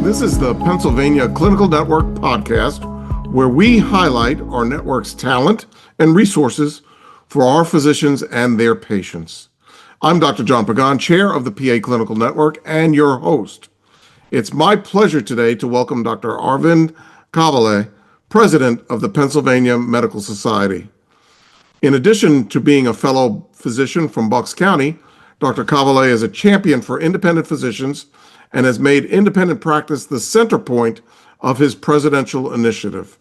This is the Pennsylvania Clinical Network podcast, where we highlight our network's talent and resources for our physicians and their patients. I'm Dr. John Pagan, chair of the PA Clinical Network and your host. It's my pleasure today to welcome Dr. Arvid Cavale, president of the Pennsylvania Medical Society. In addition to being a fellow physician from Bucks County, Dr. Cavale is a champion for independent physicians and has made independent practice the center point of his presidential initiative.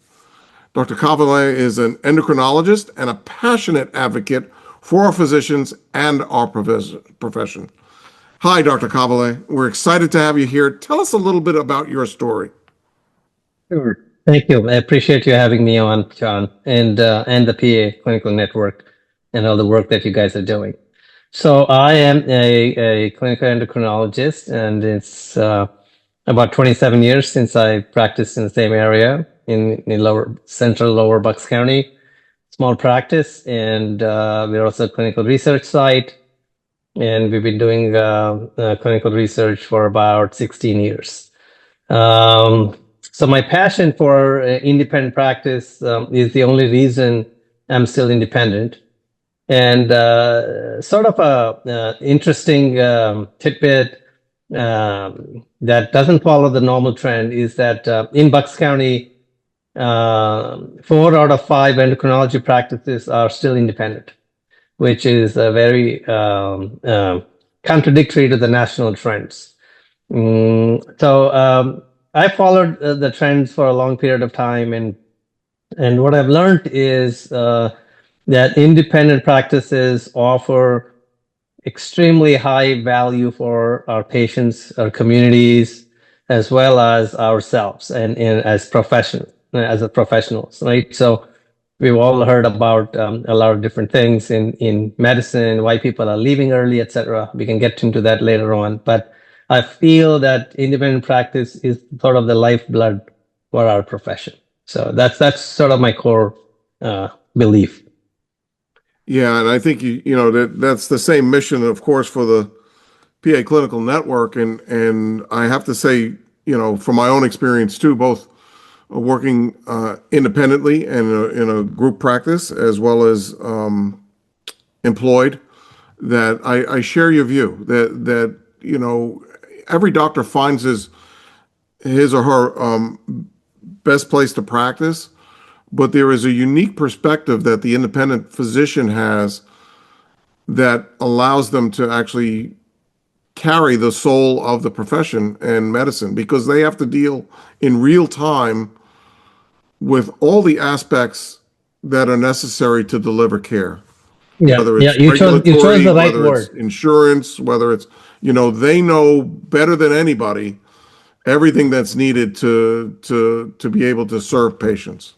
Dr. Cavale is an endocrinologist and a passionate advocate for our physicians and our profession. Hi, Dr. Cavale. We're excited to have you here. Tell us a little bit about your story. Sure. Thank you. I appreciate you having me on, John, and the PA Clinical Network and all the work that you guys are doing. So I am a clinical endocrinologist, and it's about 27 years since I practiced in the same area in central lower Bucks County, small practice, and we're also a clinical research site, and we've been doing clinical research for about 16 years. So my passion for independent practice is the only reason I'm still independent. And sort of a interesting tidbit that doesn't follow the normal trend is that in Bucks County, 4 out of 5 endocrinology practices are still independent, which is very contradictory to the national trends. So I followed the trends for a long period of time, and what I've learned is that independent practices offer extremely high value for our patients, our communities, as well as ourselves and as professionals, right? So we've all heard about a lot of different things in medicine, why people are leaving early, etc. We can get into that later on, but I feel that independent practice is sort of the lifeblood for our profession. So that's sort of my core belief. Yeah, and I think that's the same mission, of course, for the PA Clinical Network, and I have to say, from my own experience too, both working independently and in a group practice as well as employed, that I share your view that every doctor finds his or her best place to practice. But there is a unique perspective that the independent physician has that allows them to actually carry the soul of the profession and medicine, because they have to deal in real time with all the aspects that are necessary to deliver care. Yeah, whether it's you chose the right whether word. It's insurance, whether it's, they know better than anybody everything that's needed to be able to serve patients.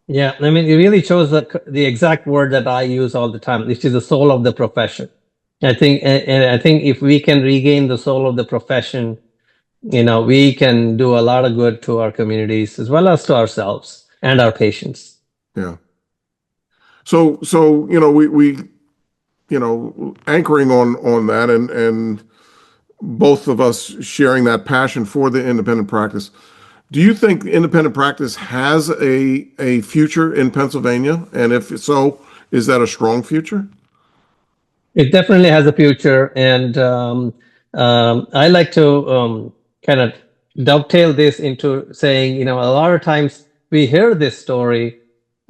Yeah, I mean, you really chose the exact word that I use all the time, which is the soul of the profession. I think if we can regain the soul of the profession, we can do a lot of good to our communities as well as to ourselves and our patients. Yeah. So we anchoring on that and both of us sharing that passion for the independent practice. Do you think independent practice has a future in Pennsylvania? And if so, is that a strong future? It definitely has a future. And I like to kind of dovetail this into saying, a lot of times we hear this story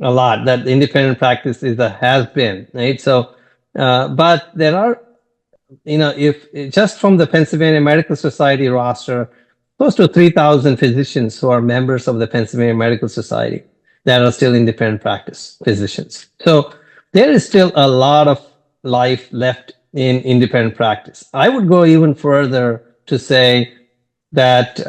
a lot, that independent practice is a has-been, right? So, but there are, if just from the Pennsylvania Medical Society roster, close to 3,000 physicians who are members of the Pennsylvania Medical Society that are still independent practice physicians. So there is still a lot of life left in independent practice. I would go even further to say that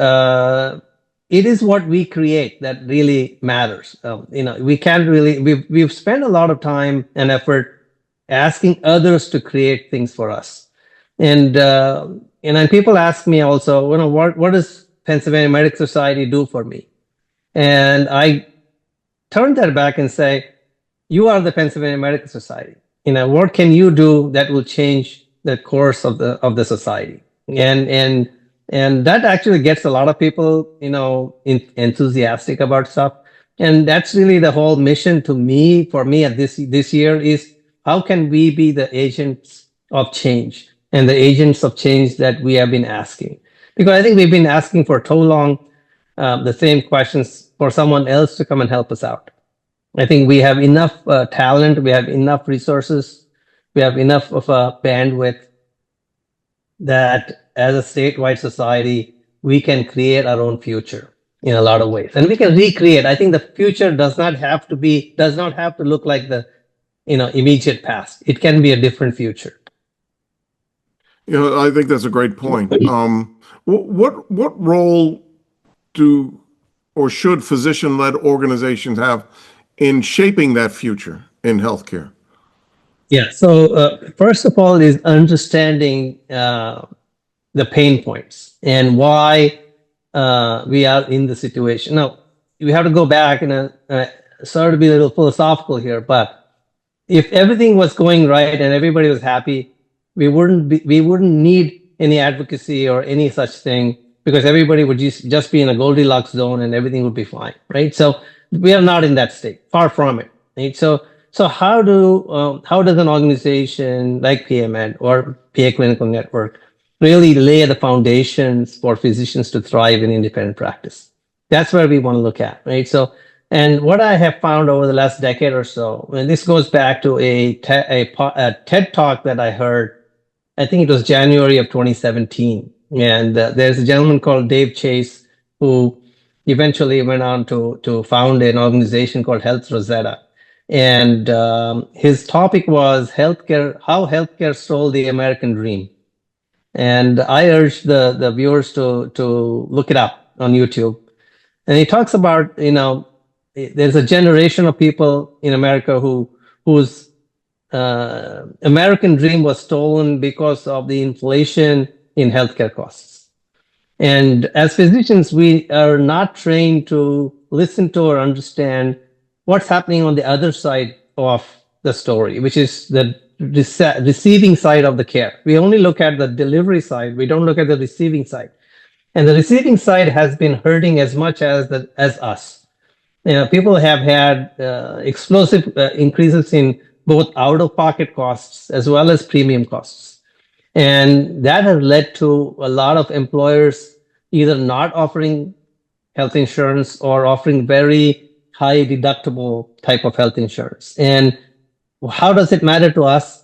it is what we create that really matters. We can't really, we've spent a lot of time and effort asking others to create things for us. And people ask me also, what does Pennsylvania Medical Society do for me? And I turn that back and say, you are the Pennsylvania Medical Society. What can you do that will change the course of the society? And And that actually gets a lot of people, enthusiastic about stuff. And that's really the whole mission for me at this year is how can we be the agents of change and the agents of change that we have been asking? Because I think we've been asking for too long the same questions for someone else to come and help us out. I think we have enough talent, we have enough resources, we have enough of a bandwidth that as a statewide society, we can create our own future in a lot of ways. And we can recreate. I think the future does not have to look like the immediate past. It can be a different future. I think that's a great point. What role do or should physician-led organizations have in shaping that future in healthcare? Yeah. So first of all is understanding the pain points and why we are in the situation. Now, we have to go back and sorry to be a little philosophical here, but if everything was going right and everybody was happy, we wouldn't need any advocacy or any such thing because everybody would just be in a Goldilocks zone and everything would be fine, right? So we are not in that state, far from it, right? So how does an organization like PAMed or PA Clinical Network really lay the foundations for physicians to thrive in independent practice? That's where we want to look at, right? So, and what I have found over the last decade or so, and this goes back to a TED talk that I heard, I think it was January of 2017. And there's a gentleman called Dave Chase who eventually went on to found an organization called Health Rosetta. And his topic was how healthcare stole the American dream. And I urge the viewers to look it up on YouTube. And he talks about, there's a generation of people in America whose American dream was stolen because of the inflation in healthcare costs. And as physicians, we are not trained to listen to or understand what's happening on the other side of the story, which is the receiving side of the care. We only look at the delivery side. We don't look at the receiving side. And the receiving side has been hurting as much as us. People have had explosive increases in both out-of-pocket costs as well as premium costs. And that has led to a lot of employers either not offering health insurance or offering very high deductible type of health insurance. And how does it matter to us?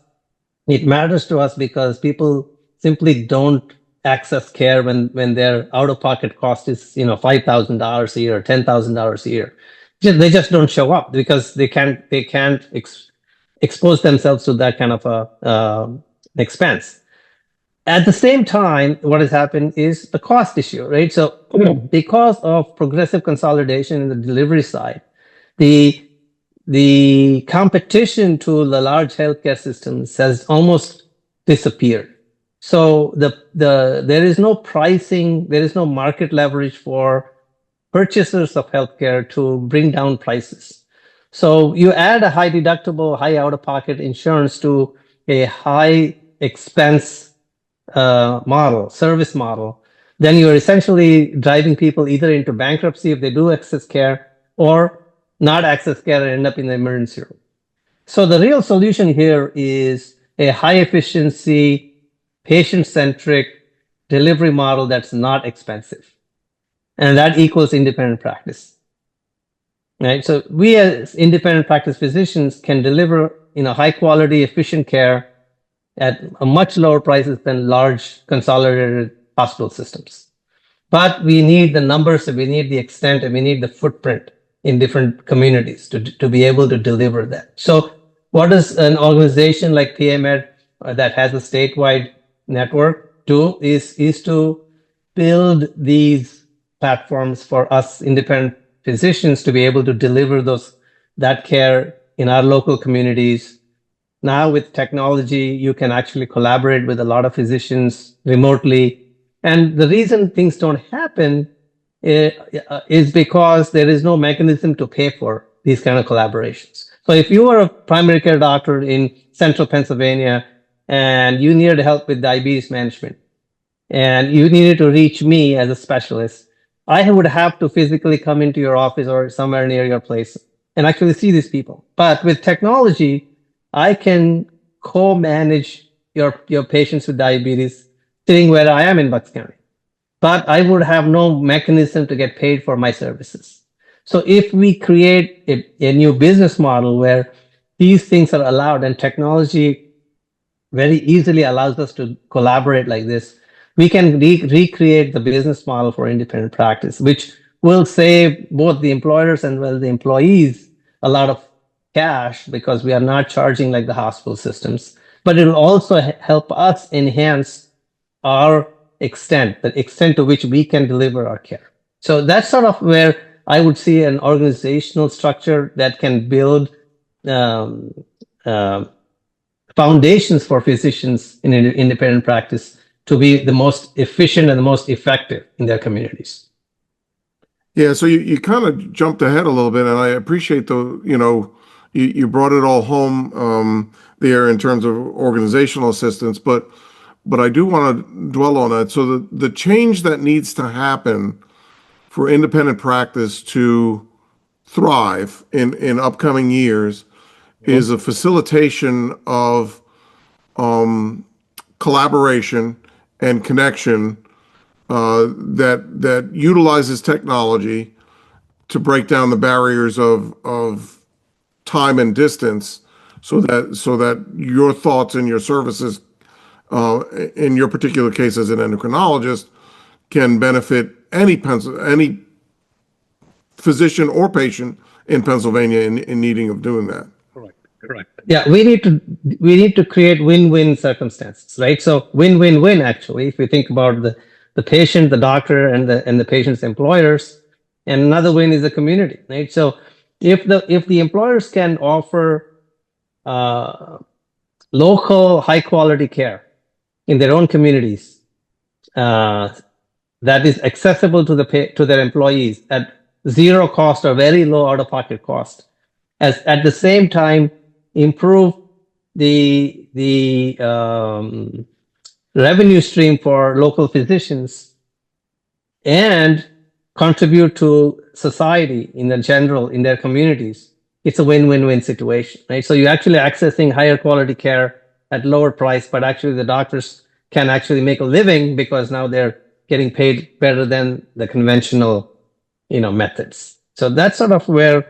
It matters to us because people simply don't access care when their out-of-pocket cost is $5,000 a year or $10,000 a year. They just don't show up because they can't expose themselves to that kind of a expense. At the same time, what has happened is the cost issue, right? So because of progressive consolidation in the delivery side, the competition to the large healthcare systems has almost disappeared. So there is no pricing, there is no market leverage for purchasers of healthcare to bring down prices. So you add a high deductible, high out-of-pocket insurance to a high expense service model, then you're essentially driving people either into bankruptcy if they do access care or not access care and end up in the emergency room. So the real solution here is a high efficiency, patient-centric delivery model that's not expensive. And that equals independent practice. Right? So we as independent practice physicians can deliver high quality, efficient care at a much lower prices than large consolidated hospital systems. But we need the numbers, and we need the extent, and we need the footprint in different communities to be able to deliver that. So what does an organization like PAMed that has a statewide network do is to build these platforms for us independent physicians to be able to deliver that care in our local communities. Now with technology, you can actually collaborate with a lot of physicians remotely. And the reason things don't happen is because there is no mechanism to pay for these kind of collaborations. So if you are a primary care doctor in central Pennsylvania and you needed help with diabetes management, and you needed to reach me as a specialist, I would have to physically come into your office or somewhere near your place and actually see these people. But with technology, I can co-manage your patients with diabetes sitting where I am in Bucks County, but I would have no mechanism to get paid for my services. So if we create a new business model where these things are allowed and technology very easily allows us to collaborate like this, we can recreate the business model for independent practice, which will save both the employers and well the employees a lot of cash because we are not charging like the hospital systems. But it will also help us enhance our the extent to which we can deliver our care. So that's sort of where I would see an organizational structure that can build um, uh, foundations for physicians in independent practice to be the most efficient and the most effective in their communities. Yeah, so you kind of jumped ahead a little bit, and I appreciate you brought it all home there in terms of organizational assistance, but I do want to dwell on that. So the change that needs to happen for independent practice to thrive in upcoming years is a facilitation of collaboration and connection that utilizes technology to break down the barriers of time and distance, so that your thoughts and your services, in your particular case as an endocrinologist, can benefit any physician or patient in Pennsylvania in needing of doing that. Yeah, we need to create win-win circumstances, right? So win-win-win actually, if we think about the patient, the doctor, and the patient's employers, and another win is the community, right? So if the employers can offer local high quality care in their own communities that is accessible to their employees at zero cost or very low out of pocket cost, as at the same time improve the revenue stream for local physicians and contribute to society in the general in their communities, it's a win-win-win situation, right? So you're actually accessing higher quality care at lower price, but actually the doctors can actually make a living because now they're getting paid better than the conventional, methods. So that's sort of where,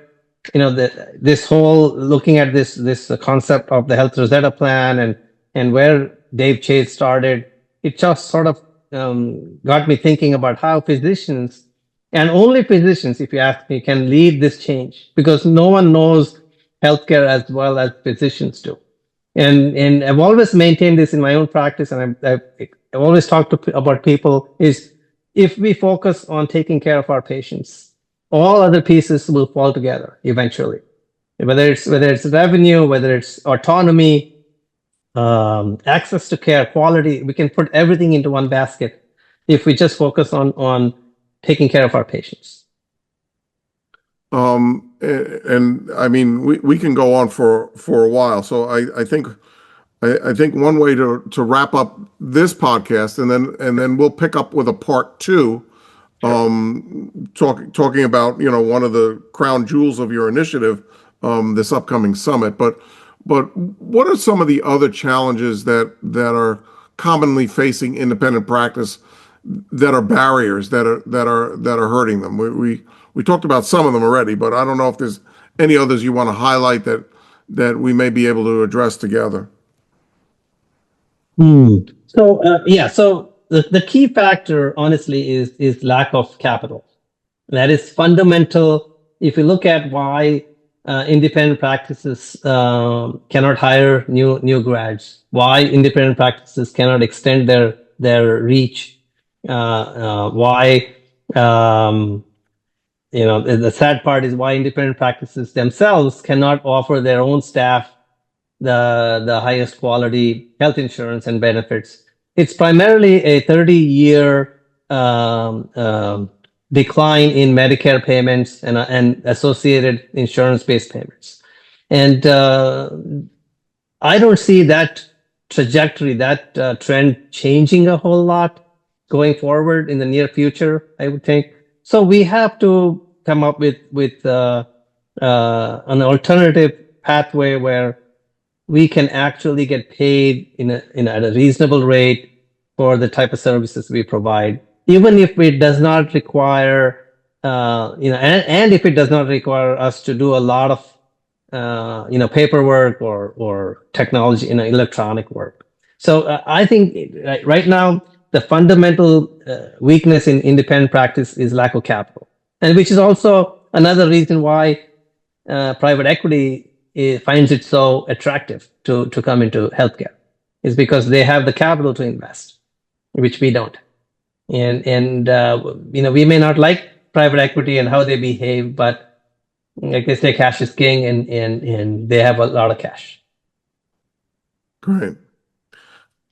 this whole looking at this concept of the Health Rosetta Plan and where Dave Chase started, it just sort of got me thinking about how physicians, and only physicians, if you ask me, can lead this change, because no one knows healthcare as well as physicians do. And I've always maintained this in my own practice, and I've always talked about people, is if we focus on taking care of our patients, all other pieces will fall together eventually. Whether it's revenue, whether it's autonomy, access to care, quality, we can put everything into one basket if we just focus on taking care of our patients. And I mean, we can go on for a while. So I think one way to wrap up this podcast, and then we'll pick up with a part 2, talking about one of the crown jewels of your initiative, this upcoming summit. But what are some of the other challenges that are commonly facing independent practice, that are barriers that are hurting them? We talked about some of them already, but I don't know if there's any others you want to highlight that we may be able to address together. So the key factor, honestly, is lack of capital. That is fundamental. If you look at why independent practices cannot hire new grads, why independent practices cannot extend their reach, why the sad part is why independent practices themselves cannot offer their own staff the highest quality health insurance and benefits. It's primarily a 30-year decline in Medicare payments and associated insurance-based payments. And I don't see that trajectory, that trend changing a whole lot. going forward in the near future, I would think. So we have to come up with an alternative pathway where we can actually get paid at a reasonable rate for the type of services we provide, even if it does not require, and if it does not require us to do a lot of, paperwork or technology, electronic work. So I think right now the fundamental weakness in independent practice is lack of capital, and which is also another reason why private equity finds it so attractive to come into healthcare, is because they have the capital to invest, which we don't. And we may not like private equity and how they behave, but I guess their cash is king, and they have a lot of cash. Great.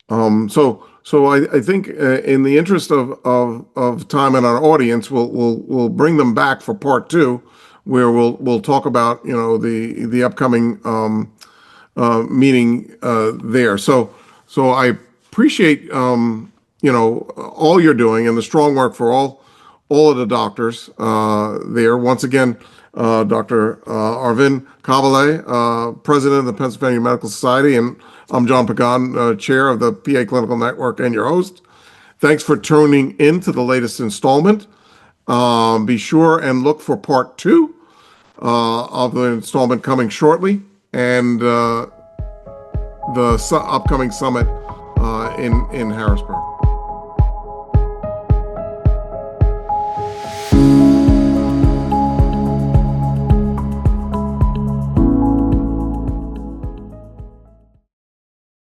So I think in the interest of time and our audience, we'll bring them back for part 2, where we'll talk about the upcoming meeting there. So I appreciate all you're doing and the strong work for all of the doctors there. Once again, Dr. Arvid Cavale, President of the Pennsylvania Medical Society, and I'm John Pagan, Chair of the PA Clinical Network and your host. Thanks for tuning in to the latest installment. Be sure and look for part 2 of the installment coming shortly, and the upcoming summit in Harrisburg.